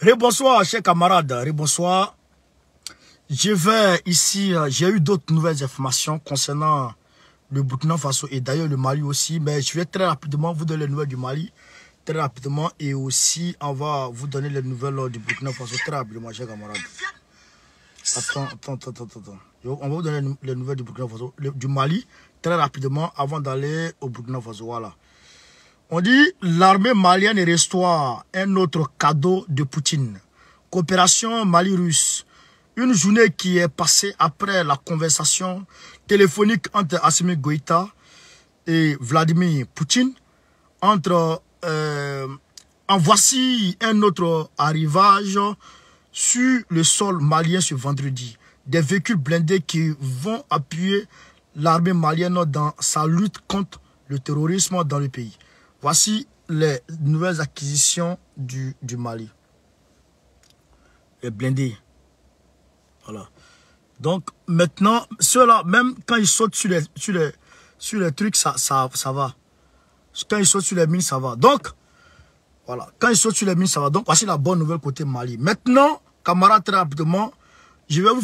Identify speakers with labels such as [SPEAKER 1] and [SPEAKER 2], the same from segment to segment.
[SPEAKER 1] Rebonsoir, chers camarades. Rebonsoir. Je vais ici, j'ai eu d'autres nouvelles informations concernant le Burkina Faso et d'ailleurs le Mali aussi. Mais je vais très rapidement vous donner les nouvelles du Mali. Très rapidement. Et aussi, on va vous donner les nouvelles du Burkina Faso. Très rapidement, chers camarades. Attends. On va vous donner les nouvelles du Burkina Faso, du Mali, très rapidement avant d'aller au Burkina Faso. Voilà. On dit l'armée malienne reçoit un autre cadeau de Poutine. Coopération Mali-Russe. Une journée qui est passée après la conversation téléphonique entre Assimi Goïta et Vladimir Poutine. En voici un autre arrivage sur le sol malien ce vendredi. Des véhicules blindés qui vont appuyer l'armée malienne dans sa lutte contre le terrorisme dans le pays. Voici les nouvelles acquisitions du Mali. Les blindés. Voilà. Donc maintenant, ceux-là, même quand ils sautent sur les trucs, ça va. Quand ils sautent sur les mines, ça va. Donc, voilà. Quand ils sautent sur les mines, ça va. Donc, voici la bonne nouvelle côté Mali. Maintenant, camarades, très rapidement, je vais vous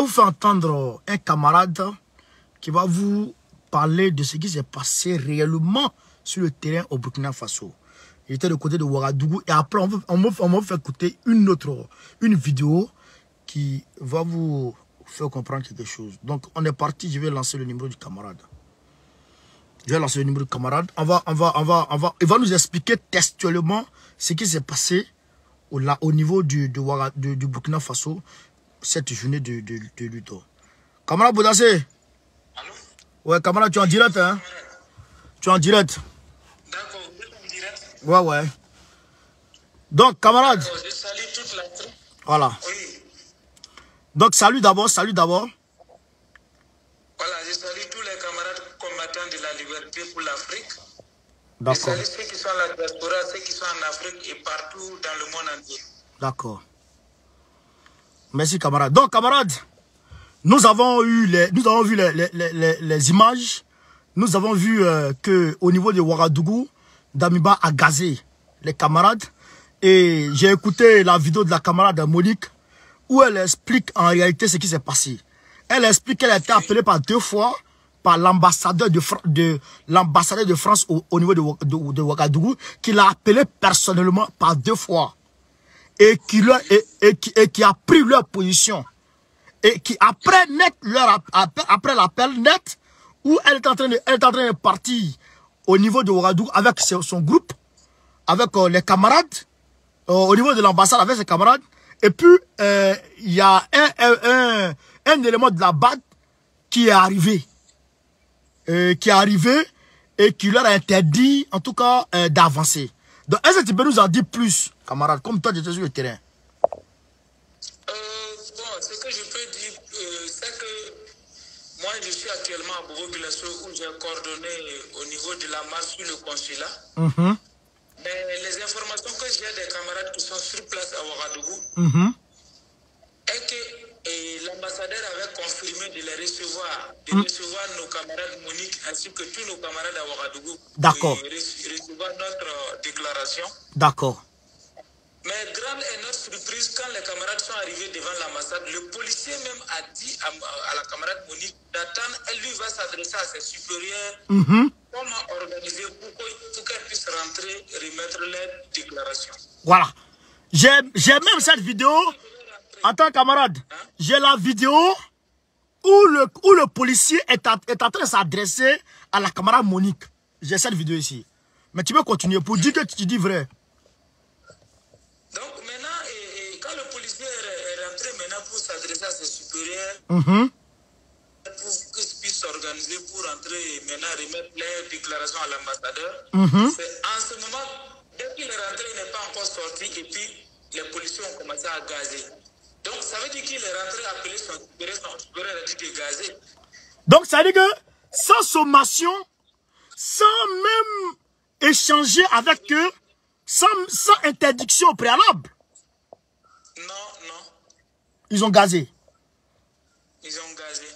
[SPEAKER 1] faire entendre un camarade qui va vous parler de ce qui s'est passé réellement sur le terrain au Burkina Faso. Il était du côté de Ouagadougou. Et après, on va faire écouter une vidéo qui va vous faire comprendre quelque chose. Donc, on est parti. Je vais lancer le numéro du camarade. Il va nous expliquer textuellement ce qui s'est passé au niveau du Burkina Faso cette journée de lutte. Camarade Boudassé.
[SPEAKER 2] Allô?
[SPEAKER 1] Ouais, camarade, tu es en direct, hein? Tu es en direct.
[SPEAKER 2] D'accord, vous êtes en direct?
[SPEAKER 1] Ouais. Donc, camarade.
[SPEAKER 2] Je salue toute l'Afrique.
[SPEAKER 1] Voilà.
[SPEAKER 2] Oui.
[SPEAKER 1] Donc, salut d'abord.
[SPEAKER 2] Voilà, je salue tous les camarades combattants de la liberté pour l'Afrique.
[SPEAKER 1] D'accord.
[SPEAKER 2] Je salue ceux qui sont à la diaspora, ceux qui sont en Afrique et partout dans le monde entier. D'accord.
[SPEAKER 1] Merci, camarade. Donc, camarade, nous avons vu les images. Nous avons vu qu'au niveau de Ouagadougou, Damiba a gazé les camarades. Et j'ai écouté la vidéo de la camarade Monique où elle explique en réalité ce qui s'est passé. Elle explique qu'elle a été appelée par 2 fois par l'ambassadeur de France au niveau de Ouagadougou, qui l'a appelé personnellement par 2 fois. Et qui a pris leur position. Et qui après l'appel net, où elle est en train de partir au niveau de Ouagadougou avec son groupe, avec les camarades, au niveau de l'ambassade avec ses camarades. Et puis, il y a un élément de la BAD qui est arrivé. Et qui leur a interdit, en tout cas, d'avancer. Donc, est-ce que tu peux nous en dire plus, camarade, comme toi, tu étais sur le terrain?
[SPEAKER 2] Bon, ce que je peux dire, c'est que moi, je suis actuellement à Bobo-Guelasso où j'ai coordonné au niveau de la marche sur le consulat. Mais les informations que j'ai des camarades qui sont sur place à Ouagadougou, est que l'ambassadeur avait confirmé de les recevoir, nos camarades Monique ainsi que tous nos camarades à Ouagadougou.
[SPEAKER 1] D'accord.
[SPEAKER 2] Recevoir notre déclaration.
[SPEAKER 1] D'accord.
[SPEAKER 2] Mais grande est notre surprise quand les camarades sont arrivés devant l'ambassade. Le policier même a dit à la camarade Monique d'attendre. Elle lui va s'adresser à ses supérieurs. Comment organiser pour qu'elle puisse rentrer et remettre les déclarations.
[SPEAKER 1] Voilà. J'ai même cette vidéo. Attends, camarade. J'ai la vidéo où le policier est en train de s'adresser à la camarade Monique. J'ai cette vidéo ici. Mais tu peux continuer pour dire que tu dis vrai.
[SPEAKER 2] Donc maintenant, quand le policier est rentré maintenant pour s'adresser à ses supérieurs, pour qu'ils puissent s'organiser pour rentrer maintenant remettre les déclarations à l'ambassadeur, c'est en ce moment, dès qu'il est rentré, il n'est pas encore sorti et puis les policiers ont commencé à gazer. Donc ça veut dire qu'il est rentré appeler son supérieur a dit de gazer.
[SPEAKER 1] Donc ça veut dire que sans sommation, sans même échanger avec eux, sans interdiction préalable.
[SPEAKER 2] Non.
[SPEAKER 1] Ils ont gazé.
[SPEAKER 2] Ils ont gazé.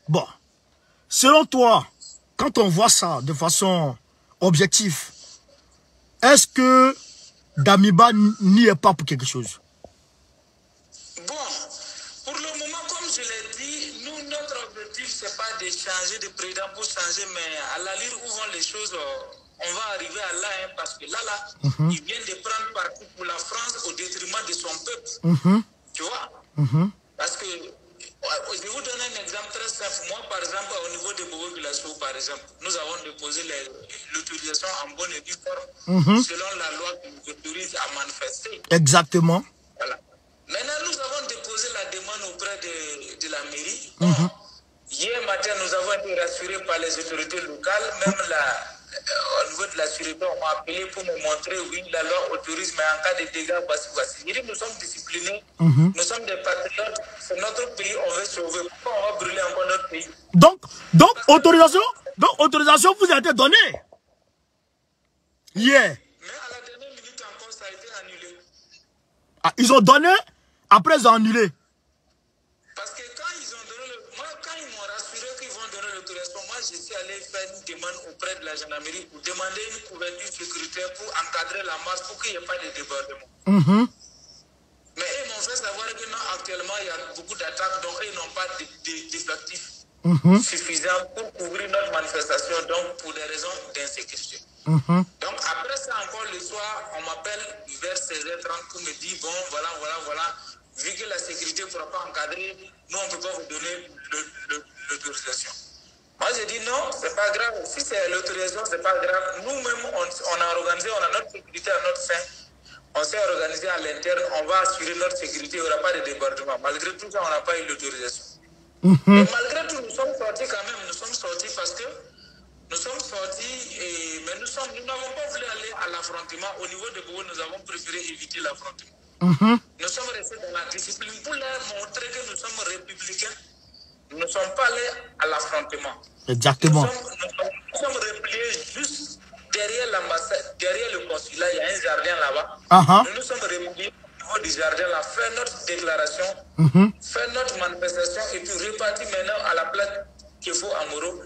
[SPEAKER 1] Bon. Selon toi, quand on voit ça de façon objective, est-ce que Damiba n'y est pas pour quelque chose.
[SPEAKER 2] Bon, pour le moment, comme je l'ai dit, nous, notre objectif, ce n'est pas de changer de président pour changer, mais à l'allure où vont les choses, on va arriver à là, hein, parce que là, il vient de prendre parti pour la France au détriment de son peuple. Tu vois? Parce que, je vais vous donner un exemple très simple. Moi, par exemple, au niveau de Bobo Glasso, par exemple, nous avons déposé l'autorisation en bonne et due forme, selon la loi qui nous autorise à manifester.
[SPEAKER 1] Exactement.
[SPEAKER 2] Voilà. Maintenant, nous avons déposé la demande auprès de la mairie. Hier matin, nous avons été rassurés par les autorités locales. Même au niveau de la sûreté, on m'a appelé pour me montrer, oui, la loi autorise, mais en cas de dégâts, voici. Je dis, nous sommes disciplinés, nous sommes des patriotes, c'est notre pays, on veut sauver. Pourquoi on va brûler encore notre pays?
[SPEAKER 1] Donc, autorisation vous a été donnée. Yeah.
[SPEAKER 2] Mais à la dernière minute encore, ça a été annulé.
[SPEAKER 1] Ah, ils ont donné, après ils ont annulé.
[SPEAKER 2] Parce que quand ils ont donné quand ils m'ont rassuré qu'ils vont donner l'autorisation, moi je suis allé faire une demande auprès de la gendarmerie pour demander une couverture sécuritaire pour encadrer la marche pour qu'il n'y ait pas de débordement. Mais ils m'ont fait savoir que non, actuellement il y a beaucoup d'attaques, donc ils n'ont pas d'effectifs suffisants pour couvrir notre manifestation, donc pour des raisons d'insécurité. Donc après ça encore le soir, on m'appelle vers 16h30 pour me dire bon voilà, vu que la sécurité ne pourra pas encadrer, nous on ne peut pas vous donner l'autorisation. Moi j'ai dit non, c'est pas grave, si c'est l'autorisation, c'est pas grave. Nous-mêmes on a organisé, on a notre sécurité à notre sein. On s'est organisé à l'interne, on va assurer notre sécurité, il n'y aura pas de débordement. Malgré tout ça, on n'a pas eu l'autorisation. Et malgré tout, nous sommes sortis quand même, parce que nous sommes sortis, mais nous n'avons pas voulu aller à l'affrontement. Au niveau de Bobo, nous avons préféré éviter l'affrontement. Nous sommes restés dans la discipline pour leur montrer que nous sommes républicains. Nous ne sommes pas allés à l'affrontement.
[SPEAKER 1] Exactement.
[SPEAKER 2] Nous sommes repliés juste derrière l'ambassade, derrière le consulat, il y a un jardin là-bas. Nous nous sommes repliés au niveau du jardin là, faire notre déclaration, faire notre manifestation et puis repartir maintenant à la place qu'il faut à Moro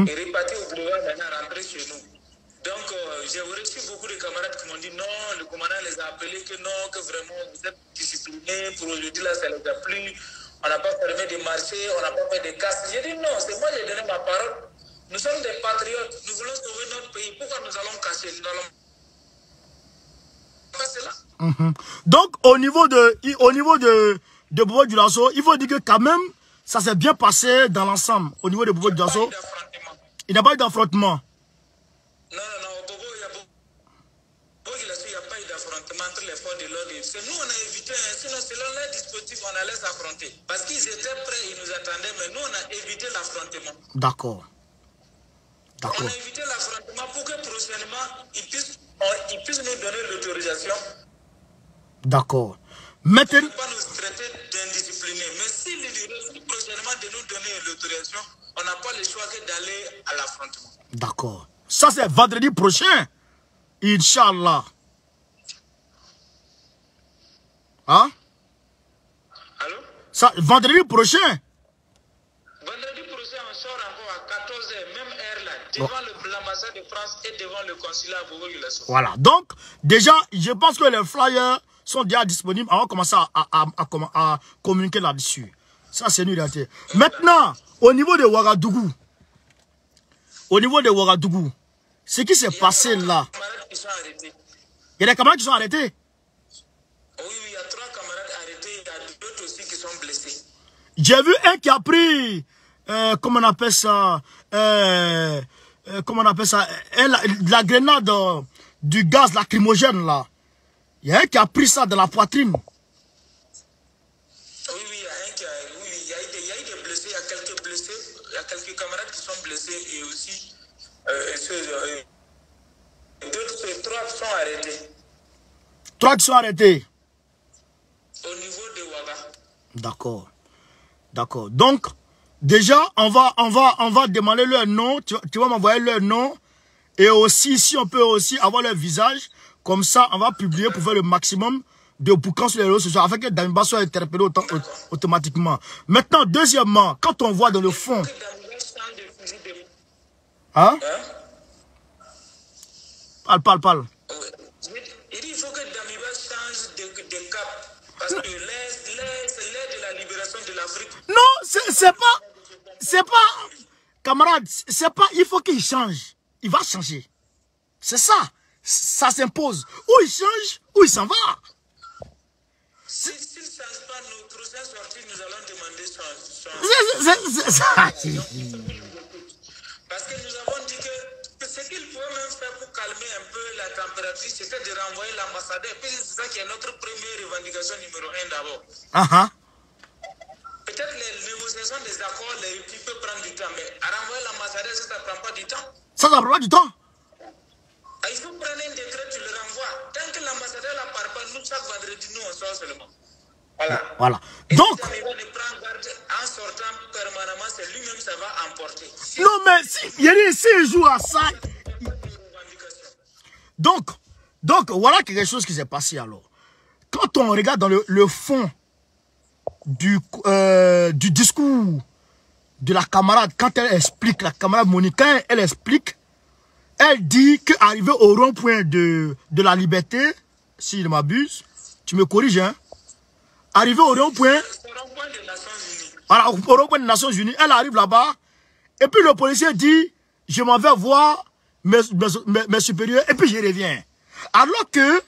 [SPEAKER 2] et repartir au boulevard maintenant rentrer chez nous. Donc j'ai reçu beaucoup de camarades qui m'ont dit non, le commandant les a appelés que non, que vraiment vous êtes disciplinés, pour aujourd'hui là ça ne les a plu, on n'a pas permis de marcher, on n'a pas fait de casse. J'ai dit non, c'est moi qui ai donné ma parole. Nous sommes des patriotes, nous voulons sauver notre pays. Pourquoi nous allons cacher? Nous allons pas cela.
[SPEAKER 1] Donc, au niveau de Bobo Dioulasso, il faut dire que quand même, ça s'est bien passé dans l'ensemble. Au niveau de Bobo Dioulasso, il n'y a pas eu d'affrontement.
[SPEAKER 2] Non, au Bobo, il n'y a pas eu d'affrontement entre les forces de l'ordre. C'est nous, on a évité, sinon selon les dispositifs, on allait s'affronter. Parce qu'ils étaient prêts, ils nous attendaient, mais nous, on a évité l'affrontement.
[SPEAKER 1] D'accord.
[SPEAKER 2] On a évité l'affrontement pour que prochainement, ils puissent nous donner l'autorisation.
[SPEAKER 1] D'accord. Maintenant...
[SPEAKER 2] On ne peut pas nous traiter d'indisciplinés. Mais s'ils décident prochainement de nous donner l'autorisation, on n'a pas le choix que d'aller à l'affrontement.
[SPEAKER 1] D'accord. Ça, c'est vendredi prochain. Inch'Allah. Hein?
[SPEAKER 2] Allô?
[SPEAKER 1] Ça, vendredi prochain.
[SPEAKER 2] Vendredi prochain, on sort encore à 14h, même heure là, devant l'ambassade de France et devant le consulat à Bobo Dioulasso.
[SPEAKER 1] Voilà. Donc, déjà, je pense que les flyers sont déjà disponibles. On va commencer à communiquer là-dessus. Ça, c'est une réalité. Maintenant, au niveau de Ouagadougou, ce qui s'est passé là, il y a des camarades qui sont arrêtés.
[SPEAKER 2] Oui, il y a 3 camarades arrêtés, il y a d'autres aussi qui sont blessés.
[SPEAKER 1] J'ai vu un qui a pris, comment on appelle ça, la grenade du gaz lacrymogène là. Il y a un qui a pris ça de la poitrine.
[SPEAKER 2] Oui, il y a un qui a, il y a eu des blessés, il y a quelques blessés, il y a quelques camarades qui sont blessés et aussi d'autres 3 qui sont arrêtés.
[SPEAKER 1] 3 qui sont arrêtés.
[SPEAKER 2] Au niveau de Ouaga.
[SPEAKER 1] D'accord. D'accord. Donc, déjà, on va demander leur nom. Tu vas m'envoyer leur nom. Et aussi, si on peut aussi avoir leur visage. Comme ça, on va publier pour faire le maximum de bouquins sur les réseaux sociaux afin que Damiba soit interpellé automatiquement. Maintenant, deuxièmement, quand on voit dans le fond... Hein? Parle.
[SPEAKER 2] Il faut que parce que l'aide de la libération de l'Afrique.
[SPEAKER 1] Non, c'est pas, camarade, c'est pas, il faut qu'il change. Il va changer. C'est ça. Ça s'impose. Ou il change, ou il s'en va.
[SPEAKER 2] S'il ne change pas nos prochaines sorties, nous allons demander son... Parce que nous avons dit que ce qu'il pouvait même faire pour calmer un peu la température, c'était de renvoyer l'ambassadeur. Puis c'est ça qui est notre première revendication numéro 1 d'abord. Peut-être les négociations des accords, les ruptures peuvent prendre du temps, mais à renvoyer l'ambassadeur, ça ne prend pas du temps.
[SPEAKER 1] Ça ne prend pas du temps.
[SPEAKER 2] Il faut prendre un décret, tu le renvoies. Tant que l'ambassadeur ne part pas, nous, chaque vendredi, nous, on sort seulement. Voilà.
[SPEAKER 1] Et donc,
[SPEAKER 2] si il ne prend garde en sortant permanemment, c'est lui-même ça va emporter.
[SPEAKER 1] Non, mais s'il joue à ça. Donc, voilà quelque chose qui s'est passé alors. Quand on regarde dans le fond du discours de la camarade, quand elle explique, la camarade Monique, quand elle explique, elle dit qu'arrivé au rond-point de la liberté, si je ne m'abuse, tu me corriges, hein? Arrivé au rond-point, voilà, au rond-point des Nations Unies, elle arrive là-bas, et puis le policier dit, je m'en vais voir mes supérieurs, et puis je reviens. Alors que,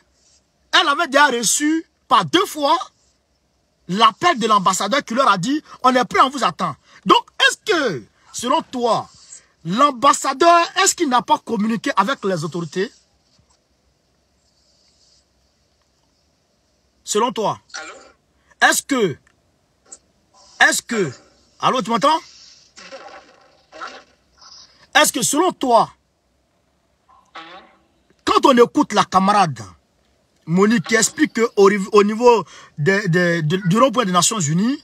[SPEAKER 1] elle avait déjà reçu, par 2 fois, l'appel de l'ambassadeur qui leur a dit, on est prêt, on vous attend. Donc, est-ce que, selon toi, l'ambassadeur, est-ce qu'il n'a pas communiqué avec les autorités? Selon toi.
[SPEAKER 2] Allô?
[SPEAKER 1] Est-ce que, allô, tu m'entends? Est-ce que selon toi, quand on écoute la camarade Monique qui explique qu'au niveau du rond-point des Nations Unies,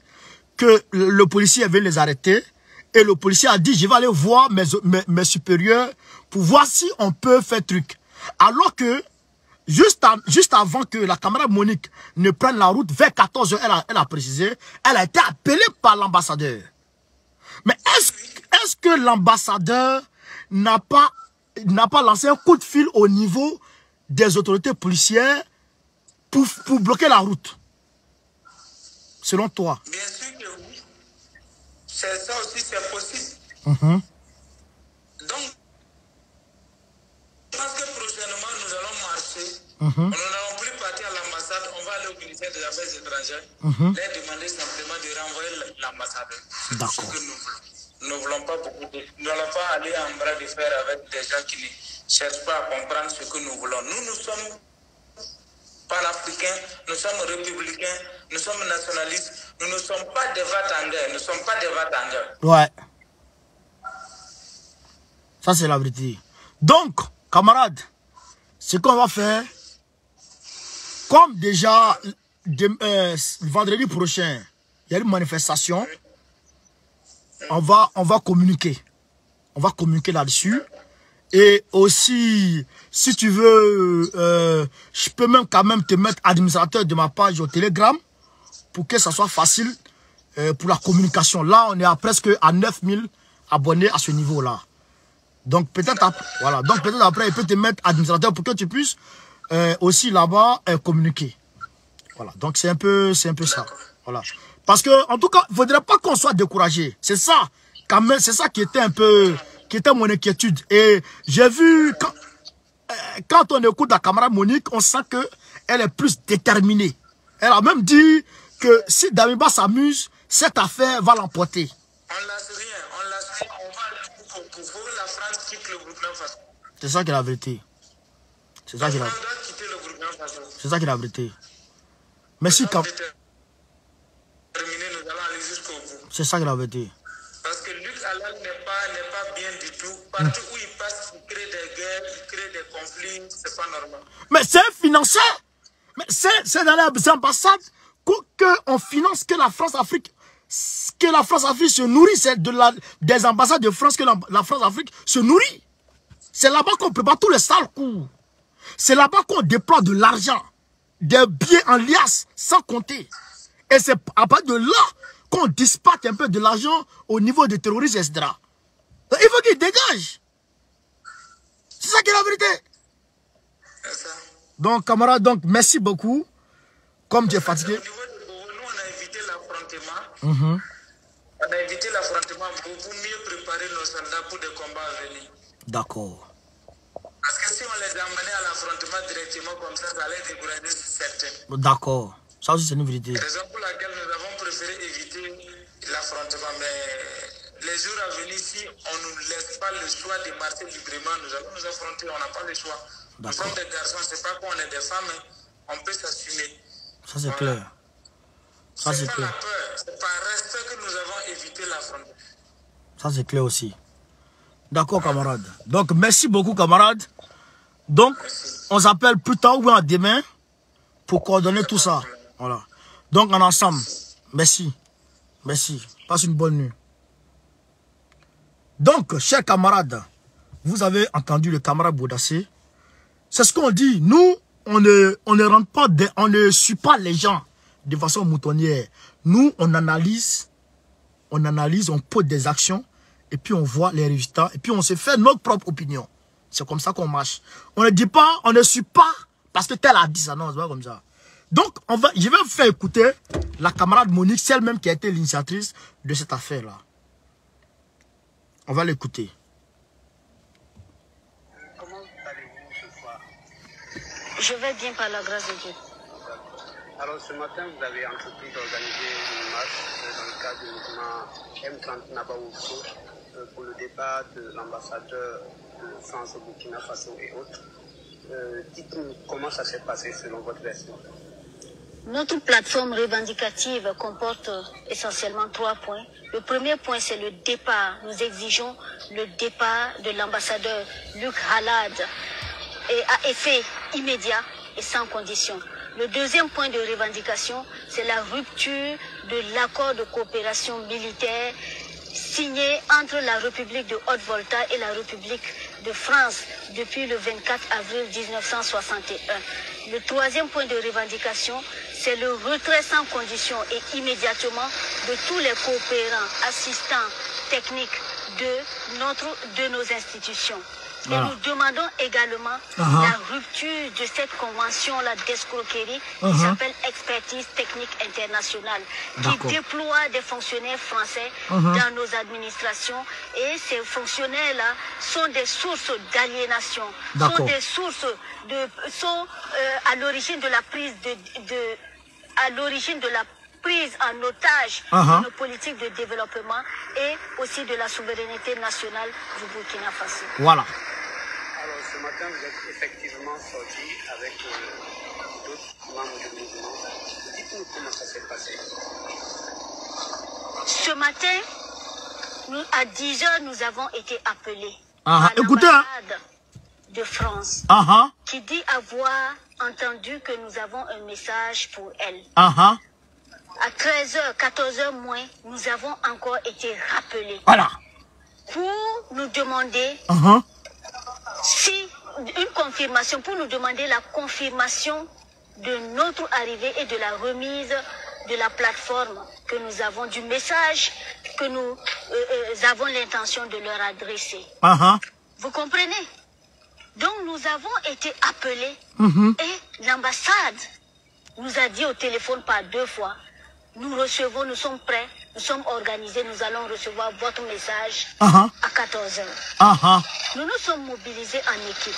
[SPEAKER 1] que le policier avait les arrêter, et le policier a dit, je vais aller voir mes supérieurs pour voir si on peut faire truc. Alors que, juste avant que la camarade Monique ne prenne la route, vers 14 h, elle a précisé, elle a été appelée par l'ambassadeur. Mais est-ce que l'ambassadeur n'a pas lancé un coup de fil au niveau des autorités policières pour bloquer la route? Selon toi?
[SPEAKER 2] Bien sûr que oui. C'est ça aussi, c'est possible. Donc, je pense que prochainement, nous allons marcher. Nous n'allons plus partir à l'ambassade, on va aller au ministère des Affaires étrangères, leur demander simplement de renvoyer l'ambassadeur. C'est ce que nous voulons. Nous ne voulons pas nous n'allons pas aller en bras de fer avec des gens qui ne cherchent pas à comprendre ce que nous voulons. Nous sommes panafricains, nous sommes républicains, nous sommes nationalistes, nous ne sommes pas des va-t-en-guerre, nous ne sommes pas des va-t-en-guerre.
[SPEAKER 1] Ouais. Ça, c'est la vérité. Donc, camarades, ce qu'on va faire, comme déjà, vendredi prochain, il y a une manifestation, on va communiquer. On va communiquer là-dessus. Et aussi, si tu veux, je peux même quand même te mettre administrateur de ma page au Telegram pour que ça soit facile pour la communication. Là, on est presque à 9000 abonnés à ce niveau-là. Donc peut-être après, voilà. Donc peut-être après, il peut te mettre administrateur pour que tu puisses aussi là-bas communiquer. Voilà. Donc c'est un peu ça. Voilà. Parce que en tout cas, il ne faudrait pas qu'on soit découragé. C'est ça, quand même, c'est ça qui était mon inquiétude. Et j'ai vu quand on écoute la camarade Monique, on sent que elle est plus déterminée. Elle a même dit que si Damiba s'amuse, cette affaire va l'emporter.
[SPEAKER 2] On lâche rien, on va aller pour que la France quitte le Burkina Faso.
[SPEAKER 1] C'est ça qui est la vérité. C'est ça qui est la vérité. C'est ça qui est la vérité. Mais si quand...
[SPEAKER 2] Nous allons aller jusqu'au bout.
[SPEAKER 1] C'est ça qui est la vérité.
[SPEAKER 2] Parce que Luc Alal n'est pas bien du tout. Partout où il passe, il crée des guerres, il crée des conflits, c'est pas normal.
[SPEAKER 1] Mais c'est un financeur. Mais c'est dans les ambassades qu'on finance que la France-Afrique. Que la France-Afrique se nourrit, c'est des ambassades de France que la France-Afrique se nourrit. C'est là-bas qu'on prépare tous les sales coups. C'est là-bas qu'on déploie de l'argent, des billets en liasse, sans compter. Et c'est à partir de là qu'on dispatche un peu de l'argent au niveau des terroristes, etc. Donc, il faut qu'ils dégagent. C'est ça qui est la vérité.
[SPEAKER 2] C'est ça.
[SPEAKER 1] Donc, camarades, merci beaucoup. Comme tu es fatigué.
[SPEAKER 2] Au niveau de Bobo, nous, on a évité l'affrontement. On a évité l'affrontement pour mieux préparer nos soldats pour des combats à venir.
[SPEAKER 1] D'accord.
[SPEAKER 2] Parce que si on les amenait à l'affrontement directement comme ça allait décourager certains.
[SPEAKER 1] D'accord. Ça aussi, c'est une vérité.
[SPEAKER 2] Raison pour laquelle nous avons préféré éviter l'affrontement. Mais les jours à venir, si on ne nous laisse pas le choix de marcher librement, nous allons nous affronter. On n'a pas le choix. Nous sommes des garçons, c'est pas qu'on est des femmes, on peut s'assumer.
[SPEAKER 1] Ça, c'est clair. Ça, c'est
[SPEAKER 2] pas
[SPEAKER 1] clair.
[SPEAKER 2] la peur, c'est par respect que nous avons évité l'affrontement.
[SPEAKER 1] Ça, c'est clair aussi. D'accord, camarade. Donc, merci beaucoup, camarade. Donc, on s'appelle plus tard ou bien demain pour coordonner tout ça. Voilà. Donc, en ensemble. Merci. Merci. Passe une bonne nuit. Donc, chers camarades, vous avez entendu le camarade Boudassé. C'est ce qu'on dit. Nous, on ne rentre pas, on ne suit pas les gens de façon moutonnière. Nous, on analyse, on pose des actions, et puis on voit les résultats, et puis on se fait notre propre opinion. C'est comme ça qu'on marche. On ne dit pas, on ne suit pas, parce que tel a dit ça, non, c'est pas comme ça. Donc, je vais vous faire écouter la camarade Monique, celle-même qui a été l'initiatrice de cette affaire-là. On va l'écouter.
[SPEAKER 3] Comment allez-vous ce soir?
[SPEAKER 4] Je vais bien par la grâce de Dieu.
[SPEAKER 3] Alors ce matin, vous avez entrepris d'organiser une marche dans le cadre du mouvement M30 Nabaousso pour le départ de l'ambassadeur de France au Burkina Faso et autres. Dites-nous comment ça s'est passé selon votre version.
[SPEAKER 4] Notre plateforme revendicative comporte essentiellement 3 points. Le premier point, c'est le départ. Nous exigeons le départ de l'ambassadeur Luc Halad et à effet immédiat et sans condition. Le deuxième point de revendication, c'est la rupture de l'accord de coopération militaire signé entre la République de Haute-Volta et la République de France depuis le 24 avril 1961. Le troisième point de revendication, c'est le retrait sans condition et immédiatement de tous les coopérants, assistants techniques de nos institutions. Et nous demandons également la rupture de cette convention-là d'escroquerie qui s'appelle Expertise Technique Internationale, qui déploie des fonctionnaires français dans nos administrations. Et ces fonctionnaires-là sont des sources d'aliénation, sont des sources sont à l'origine de la prise prise en otage de nos politiques de développement et aussi de la souveraineté nationale du Burkina Faso.
[SPEAKER 1] Voilà.
[SPEAKER 3] Alors ce matin, vous êtes effectivement sorti avec d'autres membres du mouvement. Dites-nous comment ça s'est passé.
[SPEAKER 4] Ce matin, à 10 h, nous avons été appelés
[SPEAKER 1] à
[SPEAKER 4] l'ambassade de France qui dit avoir entendu que nous avons un message pour elle. À 13 h, 14 h moins, nous avons encore été rappelés pour nous demander si une confirmation, pour nous demander la confirmation de notre arrivée et de la remise de la plateforme que nous avons, du message que nous avons l'intention de leur adresser. Vous comprenez? Donc nous avons été appelés et l'ambassade nous a dit au téléphone par 2 fois, nous recevons, nous sommes prêts, nous sommes organisés, nous allons recevoir votre message à 14 h. Nous nous sommes mobilisés en équipe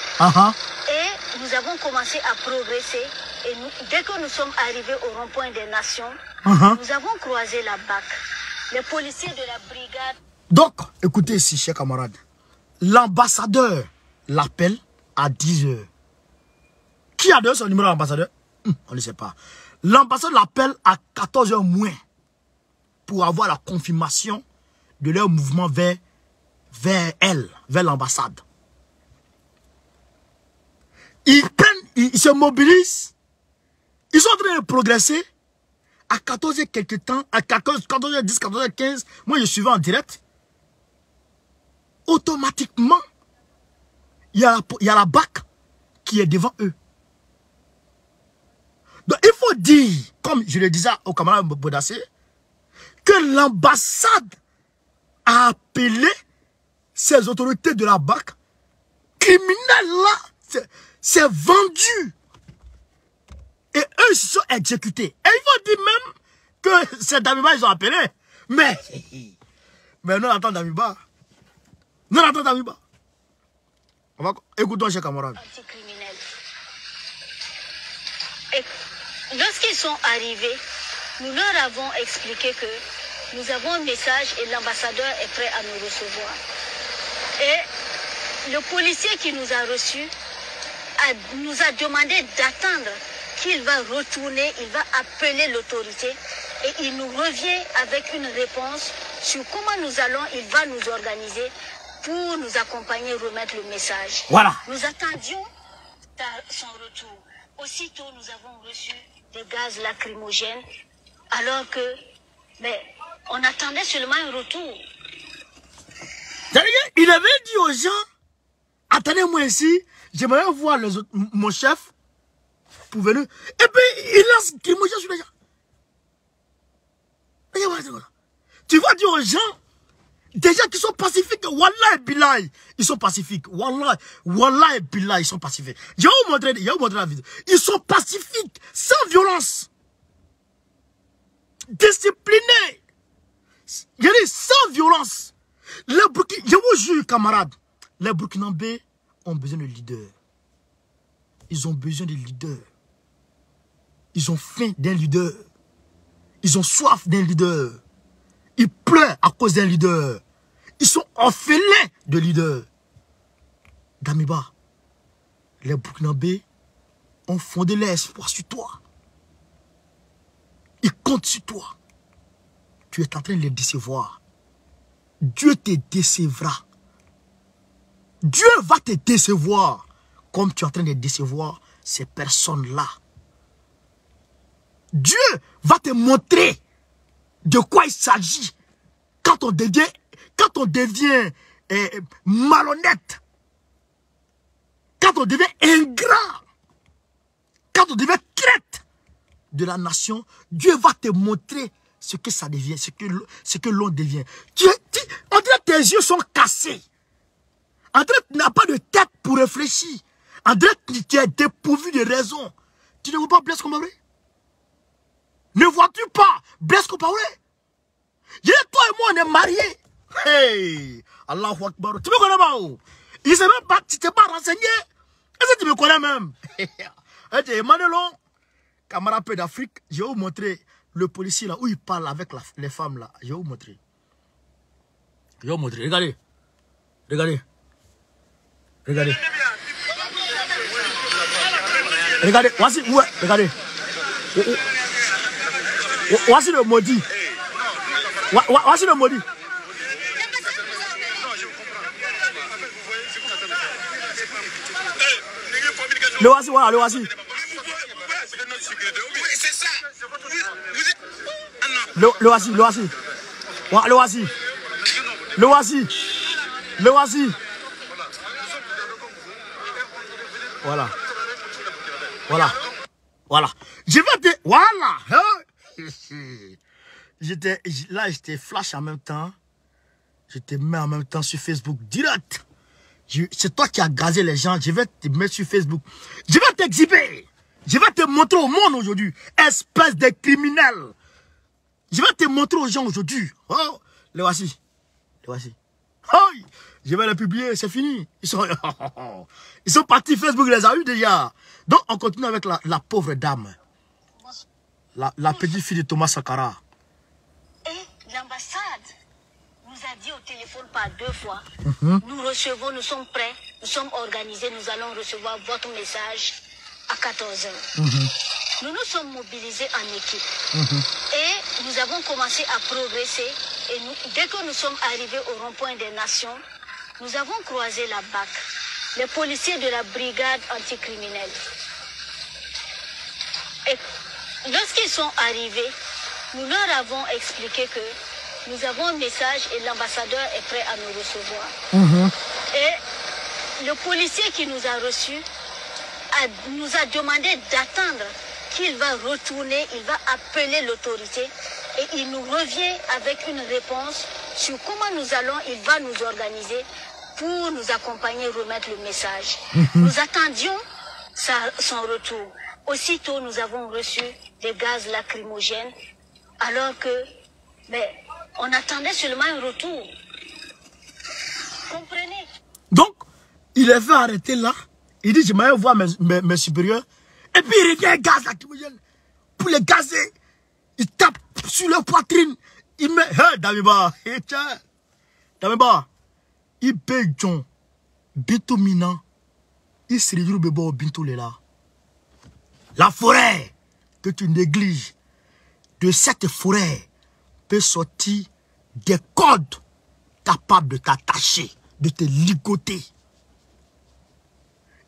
[SPEAKER 4] et nous avons commencé à progresser. Et dès que nous sommes arrivés au rond-point des Nations, nous avons croisé la BAC. Les policiers de la brigade...
[SPEAKER 1] Donc, écoutez ici, chers camarades. L'ambassadeur l'appelle à 10 h. Qui a donné son numéro à l'ambassadeur? On ne sait pas. L'ambassadeur l'appelle à 14 h moins pour avoir la confirmation de leur mouvement vers elle, vers l'ambassade. Ils se mobilisent. Ils sont en train de progresser. À 14 h quelque temps, à 14 h 10, 14 h 15, moi je suivais en direct. Automatiquement, il y a la BAC qui est devant eux. Donc il faut dire, comme je le disais au camarade Boudassé, que l'ambassade a appelé ces autorités de la BAC criminels là, c'est vendu. Et eux, exécuter. Et ils vont dire même que c'est Damiba, ils ont appelé. Mais non, attends Damiba. Non, attends Damiba. Écoutons, chers camarades.
[SPEAKER 4] Et lorsqu'ils sont arrivés, nous leur avons expliqué que nous avons un message et l'ambassadeur est prêt à nous recevoir. Et le policier qui nous a reçus nous a demandé d'attendre qu'il va retourner, il va appeler l'autorité et il nous revient avec une réponse sur comment il va nous organiser pour nous accompagner, remettre le message.
[SPEAKER 1] Voilà.
[SPEAKER 4] Nous attendions son retour. Aussitôt, nous avons reçu des gaz lacrymogènes, alors que, on attendait seulement un retour.
[SPEAKER 1] Il avait dit aux gens, attendez-moi ici, j'aimerais voir les autres, mon chef, pour venir. Et puis, il lance lacrymogène sur les gens. Tu vas dire aux gens, des gens qui sont pacifiques, Wallah et Billah, ils sont pacifiques. Wallah et Billah, ils sont pacifiques. Je vais vous montrer la vidéo. Ils sont pacifiques, sans violence. Disciplinés. Je dis sans violence. Je vous jure, camarades, les Burkinabés ont besoin de leaders. Ils ont besoin de leaders. Ils ont faim d'un leader. Ils ont soif d'un leader. Ils pleurent à cause d'un leader. Ils sont orphelins de leader. Damiba, les Burkinabés ont fondé leur espoir sur toi. Ils comptent sur toi. Tu es en train de les décevoir. Dieu te décevra. Dieu va te décevoir comme tu es en train de décevoir ces personnes-là. Dieu va te montrer de quoi il s'agit quand on devient malhonnête, quand on devient ingrat, quand on devient traître de la nation. Dieu va te montrer ce que ça devient, ce que l'on devient. On dirait que tes yeux sont cassés. On dirait que tu n'as pas de tête pour réfléchir. On dirait que tu es dépourvu de raison. Tu ne vois pas Blaise Compaoré? Ne vois-tu pas Blaise Compaoré? Toi et moi, on est mariés. Hey, Allahu Akbar. Tu me connais pas où? Il s'est même pas, tu t'es pas renseigné. Est-ce que tu me connais même? Emmanuel, camarade peu d'Afrique, je vais vous montrer le policier là où il parle avec les femmes là. Je vais vous montrer. Je vais vous montrer. Regardez. Regardez. Regardez. Regardez. Voici, ouais, regardez. Voici le maudit. Voici le maudit. Le voici, voilà, le voici. Le voici, le voici. Le voici. Le voici. Le voici. Voilà. Voilà. Voilà. Je vais te... Voilà. Là, j'étais flash en même temps. Je te mets en même temps sur Facebook direct. C'est toi qui as gazé les gens. Je vais te mettre sur Facebook. Je vais t'exhiber. Je vais te montrer au monde aujourd'hui. Espèce de criminel. Je vais te montrer aux gens aujourd'hui. Oh, les voici. Les voici. Oh, je vais les publier. C'est fini. Ils sont partis. Facebook les a eu déjà. Donc, on continue avec la pauvre dame. La petite fille de Thomas Sankara.
[SPEAKER 4] Et l'ambassade nous a dit au téléphone par 2 fois, nous recevons, nous sommes prêts, nous sommes organisés, nous allons recevoir votre message à 14 h. Nous nous sommes mobilisés en équipe. Et nous avons commencé à progresser. Et dès que nous sommes arrivés au rond-point des Nations, nous avons croisé la BAC, les policiers de la brigade anticriminelle. Et lorsqu'ils sont arrivés, nous leur avons expliqué que nous avons un message et l'ambassadeur est prêt à nous recevoir. Et le policier qui nous a reçus nous a demandé d'attendre qu'il va retourner, il va appeler l'autorité et il nous revient avec une réponse sur comment il va nous organiser pour nous accompagner, remettre le message. Nous attendions son retour. Aussitôt, nous avons reçu des gaz lacrymogènes, alors que, on attendait seulement un retour. Comprenez?
[SPEAKER 1] Donc, il est fait arrêter là. Il dit, je m'en vais voir mes supérieurs. Et puis, il revient un gaz lacrymogène. Pour les gazer, il tape sur leur poitrine. Il met, hey, Damiba, hey, tiens. Damiba, il paye John. Bintou Mina. Il se réduit au bébé Bintou là. La forêt que tu négliges, de cette forêt peut sortir des codes capables de t'attacher, de te ligoter.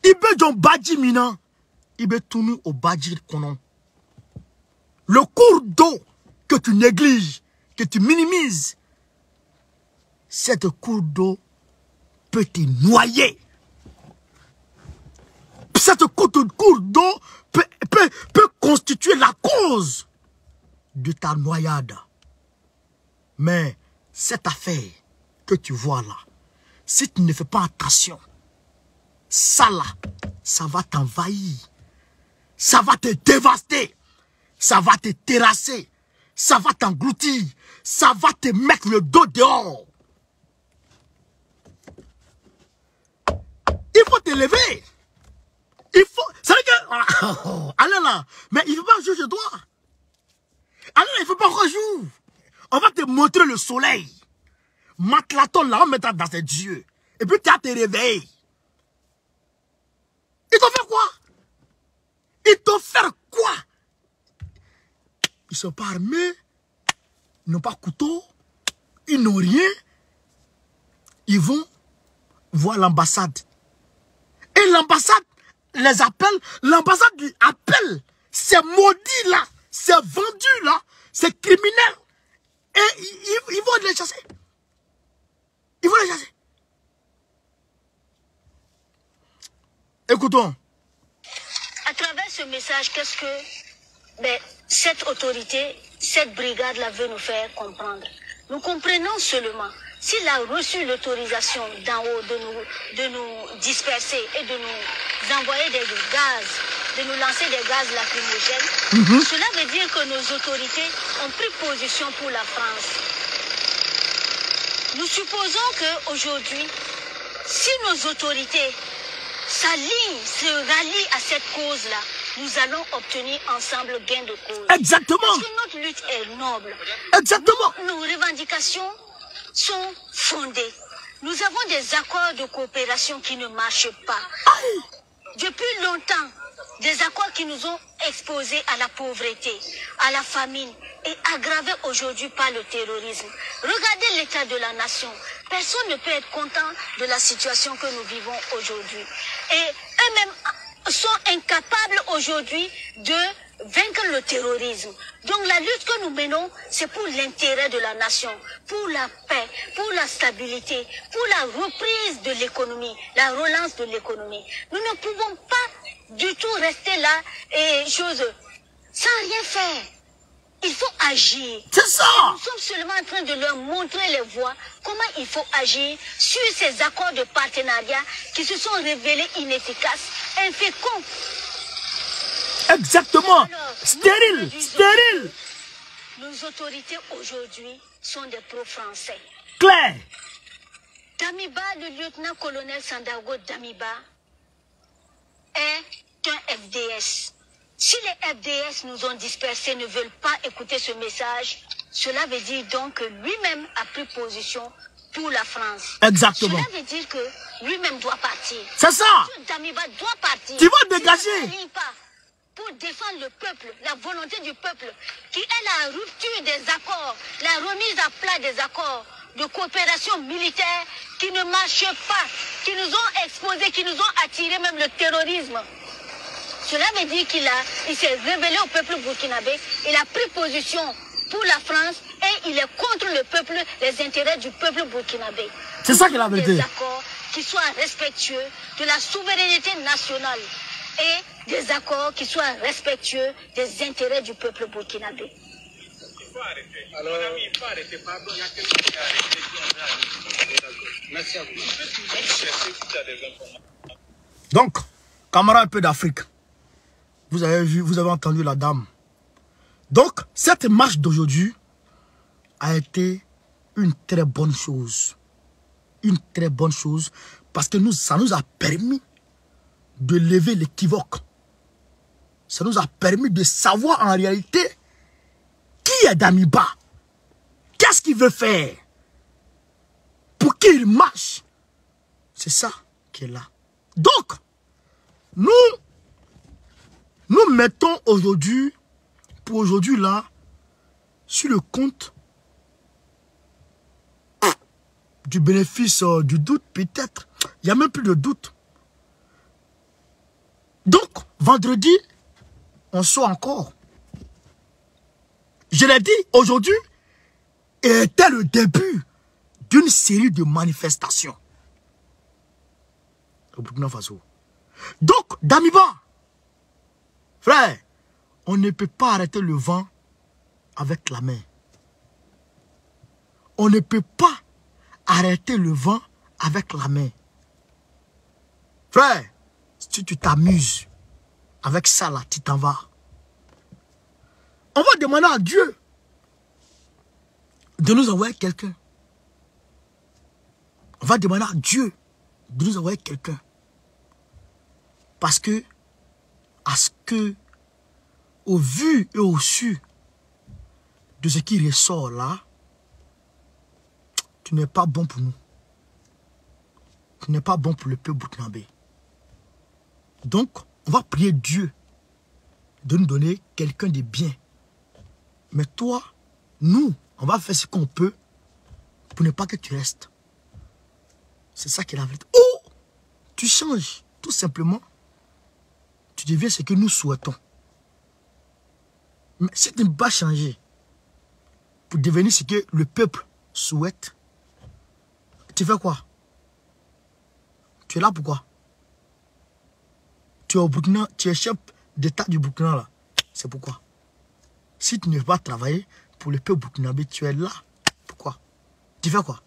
[SPEAKER 1] Il peut John Badji Mina. Il peut tourner au Badji Konon. Le cours d'eau que tu négliges, que tu minimises, cette cours d'eau peut te noyer. Cette cours d'eau peut constituer la cause de ta noyade. Mais cette affaire que tu vois là, si tu ne fais pas attention, ça là, ça va t'envahir. Ça va te dévaster. Ça va te terrasser. Ça va t'engloutir. Ça va te mettre le dos dehors. Il faut te lever. Il faut... C'est vrai que... Allez là. Mais il ne faut pas jouer chez toi. Allez là, il ne faut pas rejouer. On va te montrer le soleil. Matlaton là, on mettra dans ses yeux. Et puis tu vas te réveiller. Ils t'ont fait quoi? Ils t'ont fait quoi? Ils ne sont pas armés. Ils n'ont pas couteau. Ils n'ont rien. Ils vont voir l'ambassade. Et l'ambassade les appelle. L'ambassade lui appelle. Ces maudits là. Ces vendus là. Ces criminels. Et ils vont les chasser. Ils vont les chasser. Écoutons.
[SPEAKER 4] À travers ce message, qu'est-ce que cette autorité, cette brigade-là veut nous faire comprendre? Nous comprenons seulement, s'il a reçu l'autorisation d'en haut de nous disperser et de nous envoyer des gaz, de nous lancer des gaz lacrymogènes, cela veut dire que nos autorités ont pris position pour la France. Nous supposons qu'aujourd'hui, si nos autorités s'alignent, se rallient à cette cause-là, nous allons obtenir ensemble gain de cause.
[SPEAKER 1] Exactement.
[SPEAKER 4] Parce que notre lutte est noble.
[SPEAKER 1] Exactement.
[SPEAKER 4] Nos revendications sont fondées. Nous avons des accords de coopération qui ne marchent pas.
[SPEAKER 1] Aïe.
[SPEAKER 4] Depuis longtemps, des accords qui nous ont exposés à la pauvreté, à la famine et aggravés aujourd'hui par le terrorisme. Regardez l'état de la nation. Personne ne peut être content de la situation que nous vivons aujourd'hui. Et eux-mêmes sont incapables aujourd'hui de vaincre le terrorisme. Donc la lutte que nous menons, c'est pour l'intérêt de la nation, pour la paix, pour la stabilité, pour la reprise de l'économie, la relance de l'économie. Nous ne pouvons pas du tout rester là et sans rien faire. Il faut agir.
[SPEAKER 1] C'est ça.
[SPEAKER 4] Nous sommes seulement en train de leur montrer les voies, comment il faut agir sur ces accords de partenariat qui se sont révélés inefficaces, inféconds.
[SPEAKER 1] Exactement.
[SPEAKER 4] Alors,
[SPEAKER 1] stérile. Stérile.
[SPEAKER 4] Nos autorités aujourd'hui sont des pro-français.
[SPEAKER 1] Claire.
[SPEAKER 4] Damiba, le lieutenant-colonel Sandaogo Damiba, est un FDS. Si les FDS nous ont dispersés, ne veulent pas écouter ce message, cela veut dire donc que lui-même a pris position pour la France.
[SPEAKER 1] Exactement.
[SPEAKER 4] Cela veut dire que lui-même doit partir.
[SPEAKER 1] C'est ça.
[SPEAKER 4] Damiba doit partir.
[SPEAKER 1] Tu vas dégager.
[SPEAKER 4] Il ne pas pour défendre le peuple, la volonté du peuple, qui est la rupture des accords, la remise à plat des accords de coopération militaire qui ne marchent pas, qui nous ont exposés, qui nous ont attiré même le terrorisme. Cela veut dire qu'il s'est révélé au peuple burkinabé, il a pris position pour la France et il est contre le peuple, les intérêts du peuple burkinabé.
[SPEAKER 1] C'est ça qu'il a vérité.
[SPEAKER 4] Des accords qui soient respectueux de la souveraineté nationale et des accords qui soient respectueux des intérêts du peuple burkinabé.
[SPEAKER 3] Alors, il faut arrêter, pardon, il y a quelqu'un qui a arrêté. Merci à vous.
[SPEAKER 1] Donc, camarades un peu d'Afrique. Vous avez vu, vous avez entendu la dame. Donc, cette marche d'aujourd'hui a été une très bonne chose. Une très bonne chose parce que ça nous a permis de lever l'équivoque. Ça nous a permis de savoir en réalité qui est Damiba. Qu'est-ce qu'il veut faire? Pour qui il marche? C'est ça qui est là. Donc, nous mettons aujourd'hui, pour aujourd'hui là, sur le compte du bénéfice du doute, peut-être. Il n'y a même plus de doute. Donc, vendredi, on sort encore. Je l'ai dit, aujourd'hui était le début d'une série de manifestations au Burkina Faso. Donc, Damiba, frère, on ne peut pas arrêter le vent avec la main. On ne peut pas arrêter le vent avec la main. Frère, si tu t'amuses avec ça là, tu t'en vas. On va demander à Dieu de nous envoyer quelqu'un. On va demander à Dieu de nous envoyer quelqu'un. Parce que, au vu et au su de ce qui ressort là, tu n'es pas bon pour nous. Tu n'es pas bon pour le peuple burkinabé. Donc, on va prier Dieu de nous donner quelqu'un de bien. Mais toi, nous, on va faire ce qu'on peut pour ne pas que tu restes. C'est ça qui est la vérité. Ou tu changes, tout simplement. Tu deviens ce que nous souhaitons. Mais si tu ne peux pas changer pour devenir ce que le peuple souhaite, tu fais quoi? Tu es là pourquoi? Tu es au Burkina, tu es chef d'État du Burkina là. C'est pourquoi? Si tu ne veux pas travailler pour le peuple burkinabé, tu es là. Pourquoi? Tu fais quoi?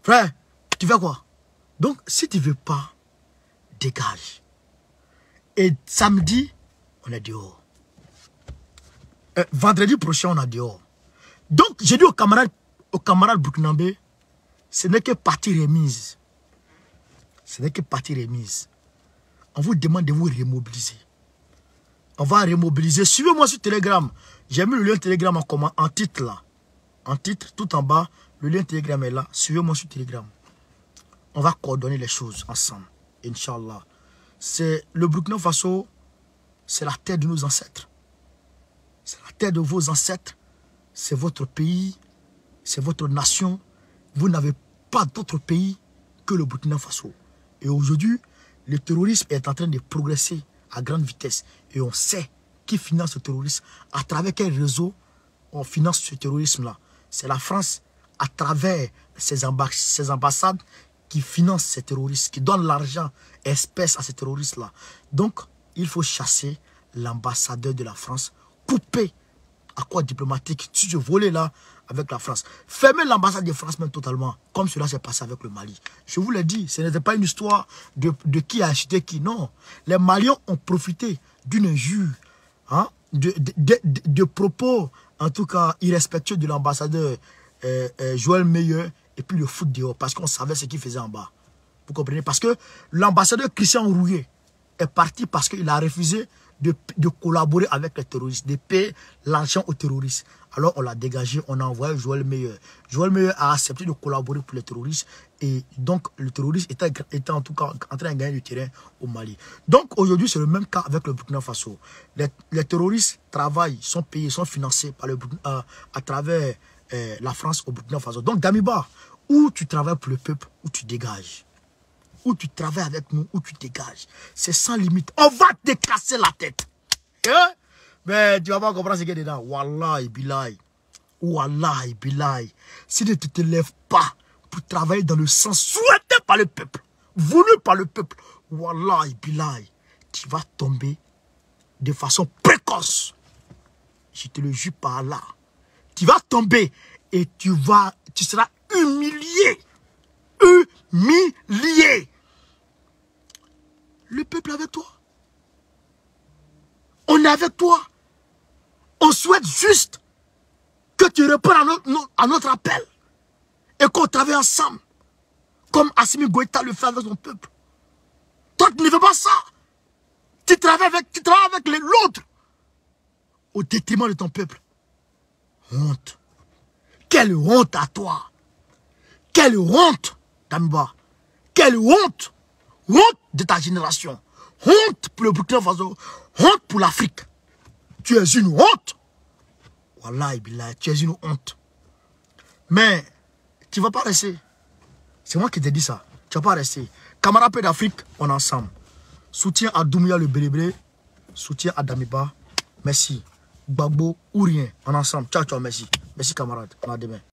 [SPEAKER 1] Frère, tu fais quoi? Donc, si tu ne veux pas, dégage. Et samedi, on est dehors. Vendredi prochain, on est dehors. Donc, j'ai dit aux camarades burkinabés, ce n'est que partie remise. Ce n'est que partie remise. On vous demande de vous remobiliser. On va remobiliser. Suivez-moi sur Telegram. J'ai mis le lien Telegram en titre là. En titre, tout en bas, le lien Telegram est là. Suivez-moi sur Telegram. On va coordonner les choses ensemble. Inch'Allah. C'est le Burkina Faso, c'est la terre de nos ancêtres. C'est la terre de vos ancêtres. C'est votre pays. C'est votre nation. Vous n'avez pas d'autre pays que le Burkina Faso. Et aujourd'hui, le terrorisme est en train de progresser à grande vitesse. Et on sait qui finance le terrorisme. À travers quel réseau on finance ce terrorisme-là. C'est la France, à travers ses ambassades, qui financent ces terroristes, qui donnent l'argent, espèces à ces terroristes-là. Donc, il faut chasser l'ambassadeur de la France, couper accord diplomatique, si je volais là avec la France. Fermer l'ambassade de France même totalement, comme cela s'est passé avec le Mali. Je vous l'ai dit, ce n'était pas une histoire de qui a acheté qui, non. Les Maliens ont profité d'une injure, hein, de propos, en tout cas irrespectueux de l'ambassadeur Joël Meyer, et puis le foot dehors, parce qu'on savait ce qu'il faisait en bas. Vous comprenez? Parce que l'ambassadeur Christian Rouillet est parti parce qu'il a refusé de collaborer avec les terroristes, de payer l'argent aux terroristes. Alors on l'a dégagé, on a envoyé Joël Meyer. Joël Meyer a accepté de collaborer pour les terroristes et donc le terroriste était en tout cas en train de gagner du terrain au Mali. Donc aujourd'hui c'est le même cas avec le Burkina Faso. Les terroristes travaillent, sont payés, sont financés par à travers la France au Burkina Faso. Donc Damiba, ou tu travailles pour le peuple, ou tu dégages. Ou tu travailles avec nous, ou tu dégages. C'est sans limite. On va te casser la tête. Hein? Mais tu vas pas comprendre ce qu'il y a dedans. Wallahi billahi. Wallahi billahi. Si tu ne te lèves pas pour travailler dans le sens souhaité par le peuple, voulu par le peuple, wallahi billahi, tu vas tomber de façon précoce. Je te le jure par là. Tu vas tomber et tu seras humilié. Humilié. Le peuple est avec toi. On est avec toi. On souhaite juste que tu répondes à notre appel. Et qu'on travaille ensemble. Comme Assimi Goïta le fait avec son peuple. Toi, tu ne fais pas ça. Tu travailles avec l'autre. Au détriment de ton peuple. Honte. Quelle honte à toi. Quelle honte, Damiba. Quelle honte. Honte de ta génération. Honte pour le Burkina Faso. Honte pour l'Afrique. Tu es une honte. Wallahi billah, tu es une honte. Mais tu ne vas pas rester. C'est moi qui t'ai dit ça. Tu ne vas pas rester. Camarades d'Afrique, on est ensemble. Soutien à Doumbouya le Bélébré. Soutien à Damiba. Merci. Gbagbo ou rien. On est ensemble. Ciao, ciao, merci. Merci camarades. On a demain.